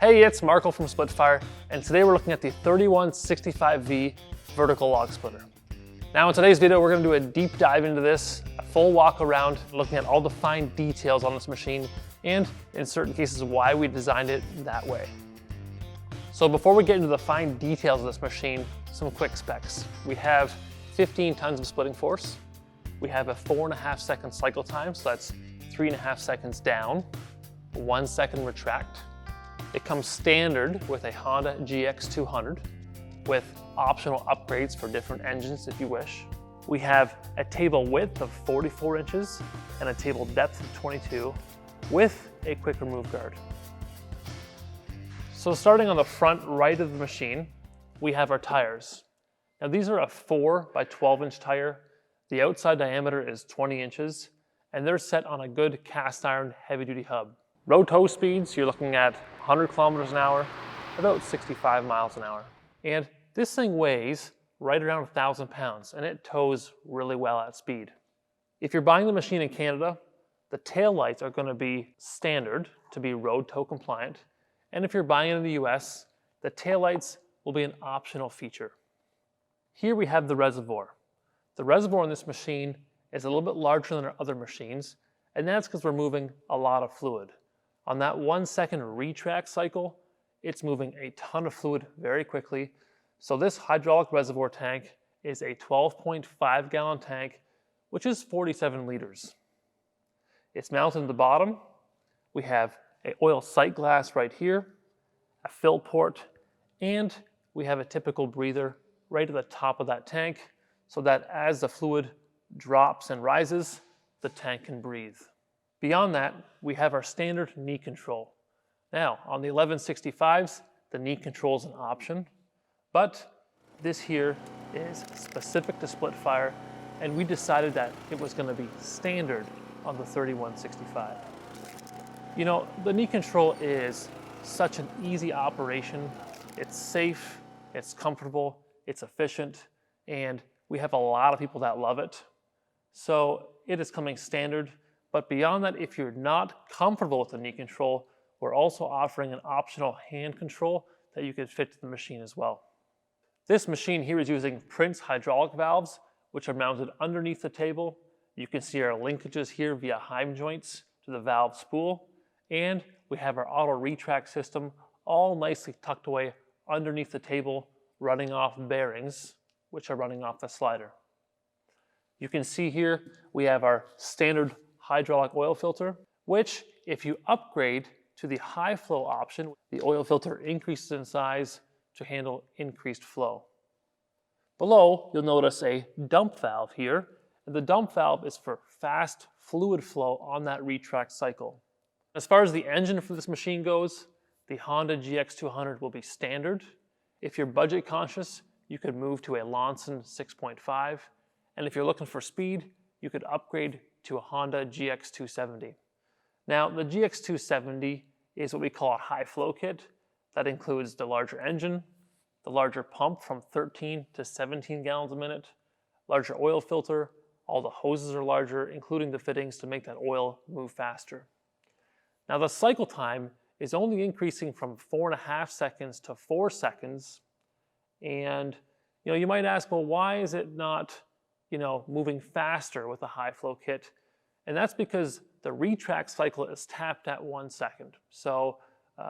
Hey, it's Marco from Splitfire, and today we're looking at the 3165V vertical log splitter. Now in today's video, we're going to do a deep dive into this, a full walk around, looking at all the fine details on this machine, and in certain cases why we designed it that way. So before we get into the fine details of this machine, some quick specs. We have 15 tons of splitting force. We have a 4.5 second cycle time, so that's 3.5 seconds down, 1 second retract. It comes standard with a Honda GX200 with optional upgrades for different engines if you wish. We have a table width of 44 inches and a table depth of 22 with a quick remove guard. So starting on the front right of the machine, we have our tires. Now these are a 4 by 12 inch tire. The outside diameter is 20 inches and they're set on a good cast iron heavy duty hub. Road tow speeds, you're looking at 100 kilometers an hour, about 65 miles an hour. And this thing weighs right around 1,000 pounds and it tows really well at speed. If you're buying the machine in Canada, the tail lights are going to be standard to be road tow compliant. And if you're buying it in the US, the tail lights will be an optional feature. Here we have the reservoir. The reservoir on this machine is a little bit larger than our other machines, and that's because we're moving a lot of fluid. On that 1 second retract cycle, it's moving a ton of fluid very quickly. So this hydraulic reservoir tank is a 12.5 gallon tank, which is 47 liters. It's mounted at the bottom. We have an oil sight glass right here, a fill port, and we have a typical breather right at the top of that tank so that as the fluid drops and rises, the tank can breathe. Beyond that, we have our standard knee control. Now, on the 1165s, the knee control is an option, but this here is specific to Splitfire, and we decided that it was going to be standard on the 3165. You know, the knee control is such an easy operation. It's safe, it's comfortable, it's efficient, and we have a lot of people that love it. So it is coming standard. But beyond that, if you're not comfortable with the knee control, we're also offering an optional hand control that you could fit to the machine as well. This machine here is using Prince hydraulic valves, which are mounted underneath the table. You can see our linkages here via Heim joints to the valve spool. And we have our auto retract system all nicely tucked away underneath the table, running off bearings, which are running off the slider. You can see here we have our standard hydraulic oil filter, which if you upgrade to the high flow option, the oil filter increases in size to handle increased flow. Below, you'll notice a dump valve here, and the dump valve is for fast fluid flow on that retract cycle. As far as the engine for this machine goes, the Honda GX200 will be standard. If you're budget conscious, you could move to a Lonson 6.5, and if you're looking for speed, you could upgrade to a Honda GX270. Now, the GX270 is what we call a high flow kit. That includes the larger engine, the larger pump from 13 to 17 gallons a minute, larger oil filter, all the hoses are larger, including the fittings to make that oil move faster. Now, the cycle time is only increasing from 4.5 seconds to 4 seconds. And you might ask, well, why is it not moving faster with a high flow kit? And that's because the retract cycle is tapped at 1 second. So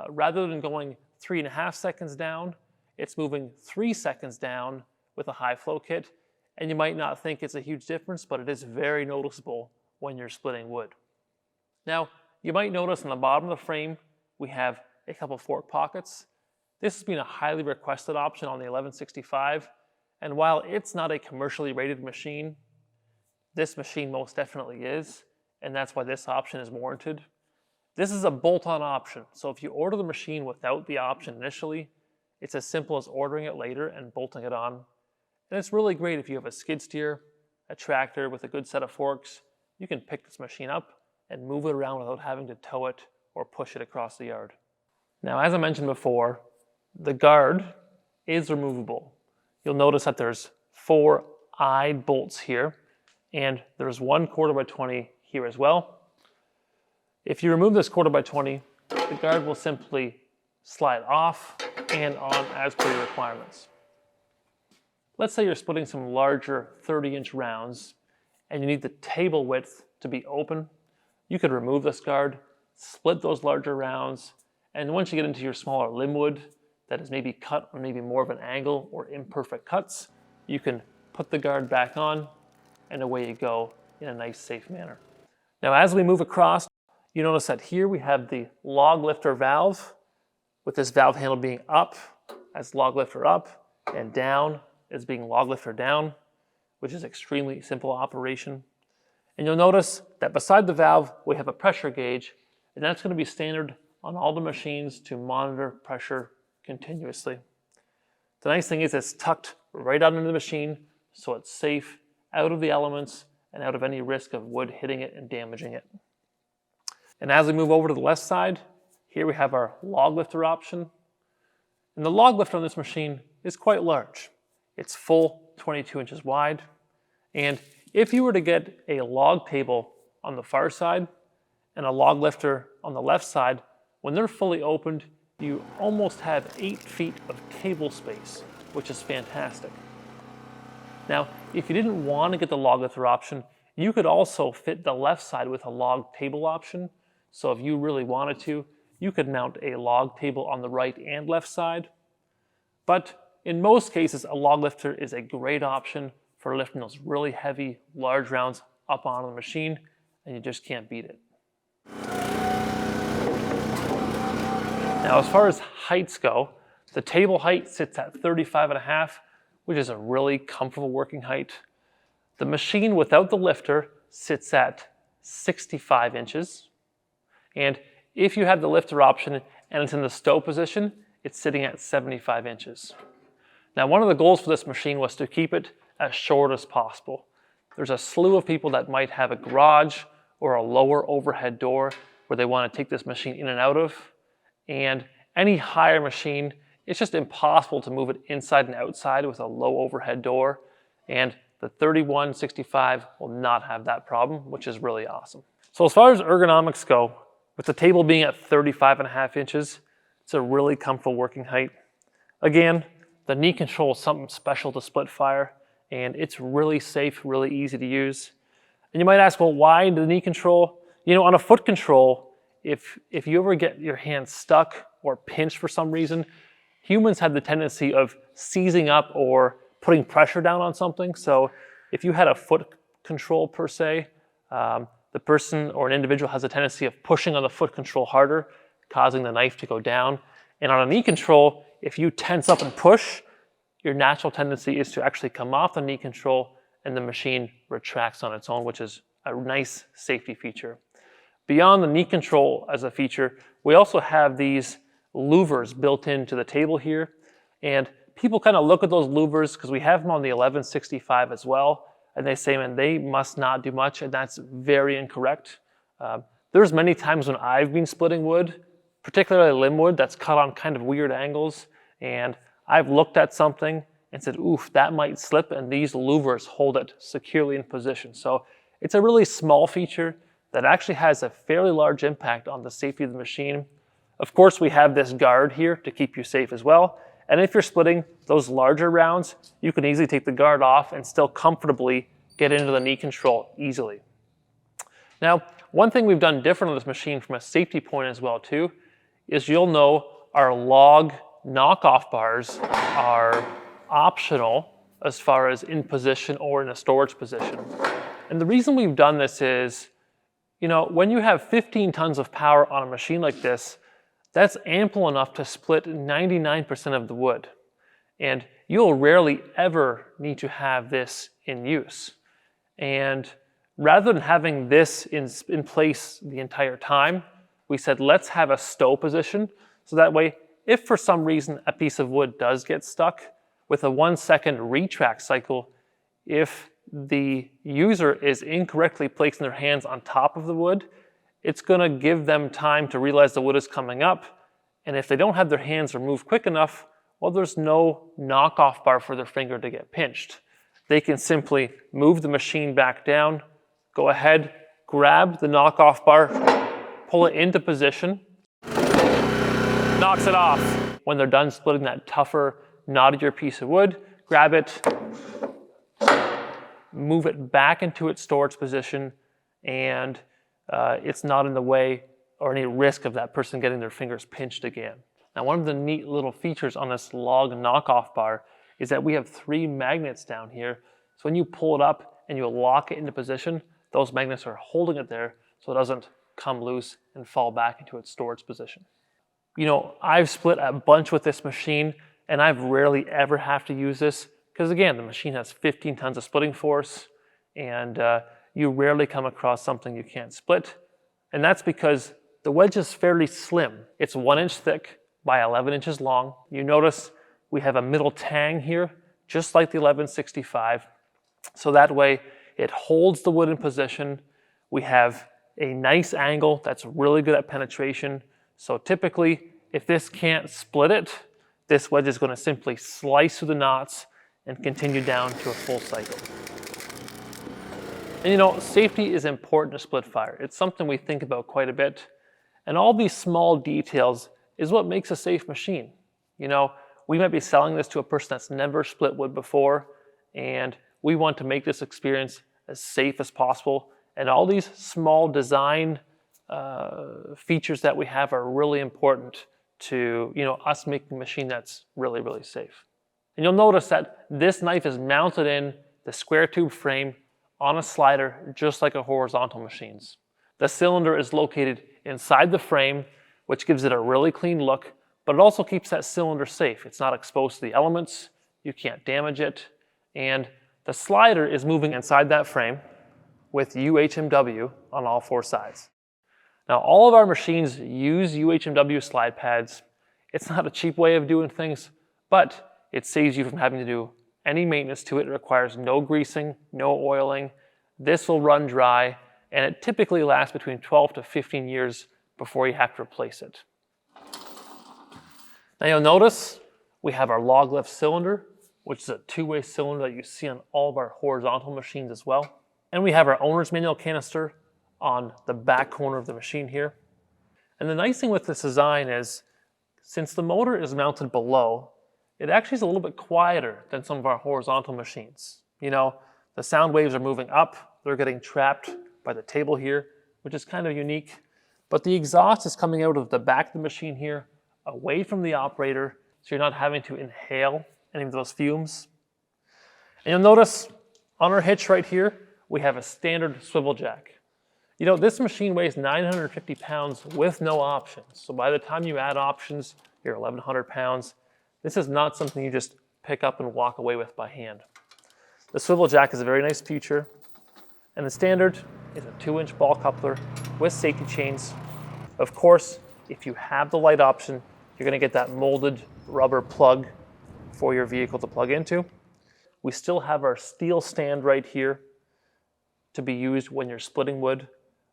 rather than going 3.5 seconds down, it's moving 3 seconds down with a high flow kit. And you might not think it's a huge difference, but it is very noticeable when you're splitting wood. Now, you might notice on the bottom of the frame, we have a couple fork pockets. This has been a highly requested option on the 1165. And while it's not a commercially rated machine, this machine most definitely is, and that's why this option is warranted. This is a bolt-on option, so if you order the machine without the option initially, it's as simple as ordering it later and bolting it on. And it's really great if you have a skid steer, a tractor with a good set of forks. You can pick this machine up and move it around without having to tow it or push it across the yard. Now, as I mentioned before, the guard is removable. You'll notice that there's 4 eye bolts here, and there's 1 1/4 by 20 here as well. If you remove this 1/4 by 20, the guard will simply slide off and on as per your requirements. Let's say you're splitting some larger 30-inch rounds and you need the table width to be open. You could remove this guard, split those larger rounds, and once you get into your smaller limb wood that is maybe cut or maybe more of an angle or imperfect cuts, you can put the guard back on and away you go in a nice, safe manner. Now, as we move across, you notice that here we have the log lifter valve, with this valve handle being up as log lifter up and down as being log lifter down, which is extremely simple operation. And you'll notice that beside the valve, we have a pressure gauge, and that's going to be standard on all the machines to monitor pressure continuously. The nice thing is it's tucked right out into the machine, so it's safe, out of the elements, and out of any risk of wood hitting it and damaging it. And as we move over to the left side, here we have our log lifter option. And the log lifter on this machine is quite large. It's full 22 inches wide. And if you were to get a log table on the far side and a log lifter on the left side, when they're fully opened, you almost have 8 feet of table space, which is fantastic. Now, if you didn't want to get the log lifter option, you could also fit the left side with a log table option. So if you really wanted to, you could mount a log table on the right and left side. But in most cases, a log lifter is a great option for lifting those really heavy, large rounds up onto the machine, and you just can't beat it. Now, as far as heights go, the table height sits at 35.5, which is a really comfortable working height. The machine without the lifter sits at 65 inches. And if you have the lifter option and it's in the stow position, it's sitting at 75 inches. Now, one of the goals for this machine was to keep it as short as possible. There's a slew of people that might have a garage or a lower overhead door where they want to take this machine in and out of. And any higher machine, it's just impossible to move it inside and outside with a low overhead door. And the 3165 will not have that problem, which is really awesome. So as far as ergonomics go, with the table being at 35.5 inches, it's a really comfortable working height. Again, the knee control is something special to splitfire, and it's really safe, really easy to use. And you might ask, well, why the knee control? You know, on a foot control, if you ever get your hand stuck or pinched for some reason, humans have the tendency of seizing up or putting pressure down on something. So if you had a foot control per se, the person or an individual has a tendency of pushing on the foot control harder, causing the knife to go down. And on a knee control, if you tense up and push, your natural tendency is to actually come off the knee control and the machine retracts on its own, which is a nice safety feature. Beyond the knee control as a feature, we also have these louvers built into the table here. And people kind of look at those louvers because we have them on the 1165 as well. And they say, man, they must not do much. And that's very incorrect. There's many times when I've been splitting wood, particularly limb wood that's cut on kind of weird angles. And I've looked at something and said, oof, that might slip. And these louvers hold it securely in position. So it's a really small feature that actually has a fairly large impact on the safety of the machine. Of course, we have this guard here to keep you safe as well. And if you're splitting those larger rounds, you can easily take the guard off and still comfortably get into the knee control easily. Now, one thing we've done different on this machine from a safety point as well too, is you'll know our log knockoff bars are optional as far as in position or in a storage position. And the reason we've done this is, you know, when you have 15 tons of power on a machine like this, that's ample enough to split 99% of the wood. And you'll rarely ever need to have this in use. And rather than having this in place the entire time, we said, let's have a stow position. So that way, if for some reason a piece of wood does get stuck, with a 1 second retract cycle, if the user is incorrectly placing their hands on top of the wood, it's going to give them time to realize the wood is coming up. And if they don't have their hands removed quick enough, well, there's no knockoff bar for their finger to get pinched. They can simply move the machine back down, go ahead, grab the knockoff bar, pull it into position, knocks it off. When they're done splitting that tougher, knottier piece of wood, grab it, move it back into its storage position, and it's not in the way or any risk of that person getting their fingers pinched again. Now, one of the neat little features on this log knockoff bar is that we have 3 magnets down here. So when you pull it up and you lock it into position, those magnets are holding it there so it doesn't come loose and fall back into its storage position. You know, I've split a bunch with this machine, and I've rarely ever have to use this because, again, the machine has 15 tons of splitting force, and you rarely come across something you can't split. And that's because the wedge is fairly slim. It's 1 inch thick by 11 inches long. You notice we have a middle tang here, just like the 1165. So that way it holds the wood in position. We have a nice angle that's really good at penetration. So typically, if this can't split it, this wedge is going to simply slice through the knots and continue down to a full cycle. And you know, safety is important to split fire. It's something we think about quite a bit. And all these small details is what makes a safe machine. You know, we might be selling this to a person that's never split wood before, and we want to make this experience as safe as possible. And all these small design features that we have are really important to, you know, us making a machine that's really, really safe. And you'll notice that this knife is mounted in the square tube frame on a slider, just like a horizontal machine's. The cylinder is located inside the frame, which gives it a really clean look, but it also keeps that cylinder safe. It's not exposed to the elements, you can't damage it, and the slider is moving inside that frame with UHMW on all 4 sides. Now, all of our machines use UHMW slide pads. It's not a cheap way of doing things, but it saves you from having to do any maintenance to it. It requires no greasing, no oiling. This will run dry, and it typically lasts between 12 to 15 years before you have to replace it. Now you'll notice we have our log lift cylinder, which is a 2-way cylinder that you see on all of our horizontal machines as well. And we have our owner's manual canister on the back corner of the machine here. And the nice thing with this design is, since the motor is mounted below, it actually is a little bit quieter than some of our horizontal machines. You know, the sound waves are moving up, they're getting trapped by the table here, which is kind of unique. But the exhaust is coming out of the back of the machine here, away from the operator, so you're not having to inhale any of those fumes. And you'll notice on our hitch right here, we have a standard swivel jack. You know, this machine weighs 950 pounds with no options. So by the time you add options, you're 1,100 pounds. This is not something you just pick up and walk away with by hand. The swivel jack is a very nice feature. And the standard is a 2-inch ball coupler with safety chains. Of course, if you have the light option, you're going to get that molded rubber plug for your vehicle to plug into. We still have our steel stand right here to be used when you're splitting wood,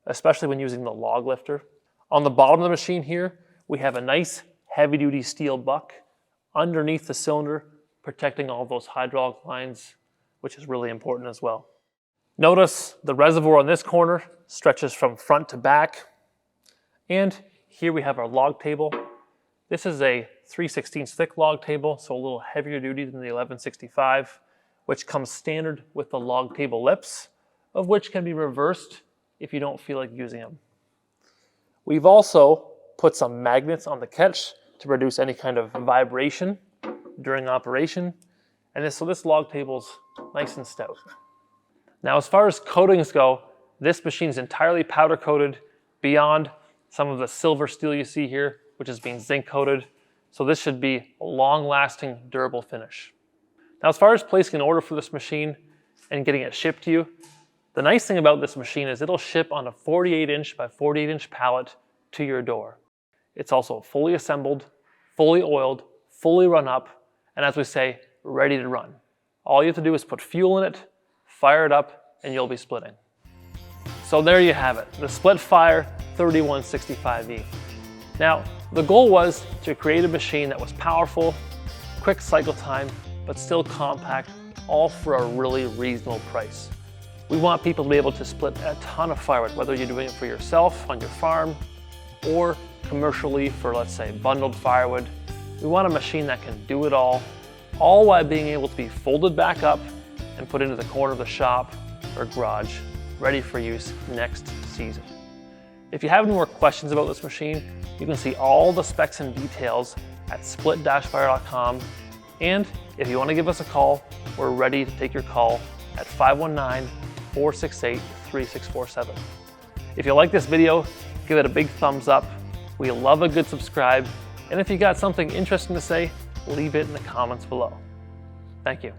especially when using the log lifter. On the bottom of the machine here, we have a nice heavy-duty steel buck underneath the cylinder, protecting all those hydraulic lines, which is really important as well. Notice the reservoir on this corner stretches from front to back. And here we have our log table. This is a 3/16 thick log table, so a little heavier duty than the 1165, which comes standard with the log table lips, of which can be reversed if you don't feel like using them. We've also put some magnets on the catch to reduce any kind of vibration during operation. And so this log table's nice and stout. Now, as far as coatings go, this machine is entirely powder coated beyond some of the silver steel you see here, which is being zinc coated. So this should be a long-lasting, durable finish. Now, as far as placing an order for this machine and getting it shipped to you, the nice thing about this machine is it'll ship on a 48-inch by 48-inch pallet to your door. It's also fully assembled, fully oiled, fully run up, and as we say, ready to run. All you have to do is put fuel in it, fire it up, and you'll be splitting. So there you have it, the Splitfire 3165E. Now, the goal was to create a machine that was powerful, quick cycle time, but still compact, all for a really reasonable price. We want people to be able to split a ton of firewood, whether you're doing it for yourself on your farm or commercially for, let's say, bundled firewood. We want a machine that can do it all while being able to be folded back up and put into the corner of the shop or garage, ready for use next season. If you have any more questions about this machine, you can see all the specs and details at split-fire.com. And if you want to give us a call, we're ready to take your call at 519-468-3647. If you like this video, give it a big thumbs up. We love a good subscribe. And if you got something interesting to say, leave it in the comments below. Thank you.